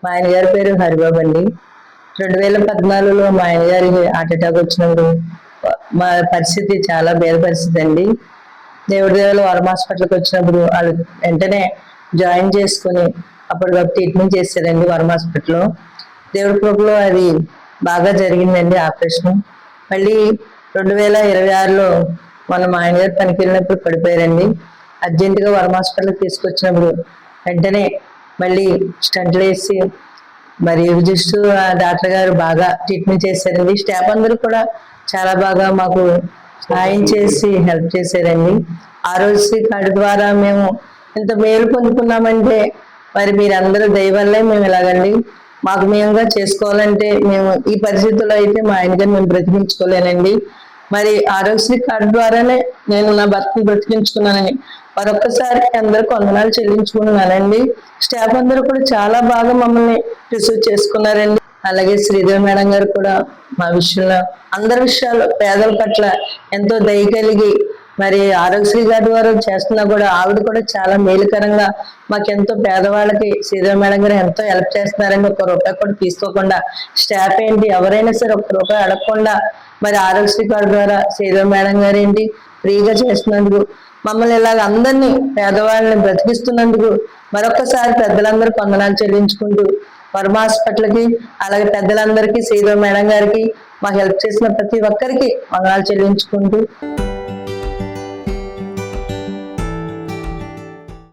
మా ఆయన గారి పేరు హరిబాబు అండి. 2014లో మా ఆయన గారికి హార్ట్ అటాక్ వచ్చినప్పుడు మా పరిస్థితి చాలా భేద పరిస్థితి అండి. దేవుడి దేవులు వరం హాస్పిటల్కి వచ్చినప్పుడు వాళ్ళు వెంటనే జాయిన్ చేసుకుని అప్పటికప్పుడు ట్రీట్మెంట్ చేశారండి వరం హాస్పిటల్లో. దేవుడి కృపలో అది బాగా జరిగిందండి ఆపరేషన్. మళ్ళీ 2026లో మన మా ఆయన గారు పనికి వెళ్ళినప్పుడు పడిపోయారండి. అర్జెంటుగా వరం హాస్పిటల్కి తీసుకొచ్చినప్పుడు వెంటనే మళ్ళీ స్టంట్లు వేసి మరి విజిస్ట్ డాక్టర్ గారు బాగా ట్రీట్మెంట్ చేశారండి. స్టాఫ్ అందరూ కూడా చాలా బాగా మాకు సాయం చేసి హెల్ప్ చేశారండి. ఆరోగ్యశ్రీ కార్డు ద్వారా మేము ఇంత మేలు పొందుకున్నామంటే మరి మీరందరూ దయ వల్లే మేము ఇలాగండి. మాకు మేముగా చేసుకోవాలంటే మేము ఈ పరిస్థితుల్లో అయితే మా ఆయన గారు మేము బ్రతికించుకోలేనండి. మరి ఆరోగ్యశ్రీ కార్డు ద్వారానే నేను నా భర్తను బ్రతికించుకున్నానని మరొక్కసారి అందరికి వందనాలు చెల్లించుకున్నానండి. స్టాఫ్ అందరూ కూడా చాలా బాగా మమ్మల్ని రిసీవ్ చేసుకున్నారండి. అలాగే శ్రీదేవి మేడం గారు కూడా మా విషయంలో అందరి విషయాలు పేదల పట్ల ఎంతో దయ కలిగి మరి ఆరోగ్యశ్రీ గారి ద్వారా చేస్తున్నా కూడా ఆవిడ కూడా చాలా మేలుకరంగా మాకెంతో పేదవాళ్ళకి శ్రీదేవి మేడం గారు ఎంతో హెల్ప్ చేస్తున్నారండి. ఒక్క రూపాయి కూడా తీసుకోకుండా స్టాఫ్ ఏంటి ఎవరైనా సరే ఒక్క రూపాయి అడగకుండా మరి ఆరోగ్యశ్రీ కార్డు ద్వారా శ్రీదేవి మేడం గారు ఏంటి ఫ్రీగా చేస్తున్నందుకు మమ్మల్ని ఇలాగ అందరినీ పేదవాళ్ళని బ్రతికిస్తున్నందుకు మరొకసారి పెద్దలందరూ వందనాలు చెల్లించుకుంటూ వర్మ హాస్పిటల్కి అలాగే పెద్దలందరికీ శ్రీదేవి మేడం గారికి మాకు హెల్ప్ చేసిన ప్రతి ఒక్కరికి వందనాలు చెల్లించుకుంటూ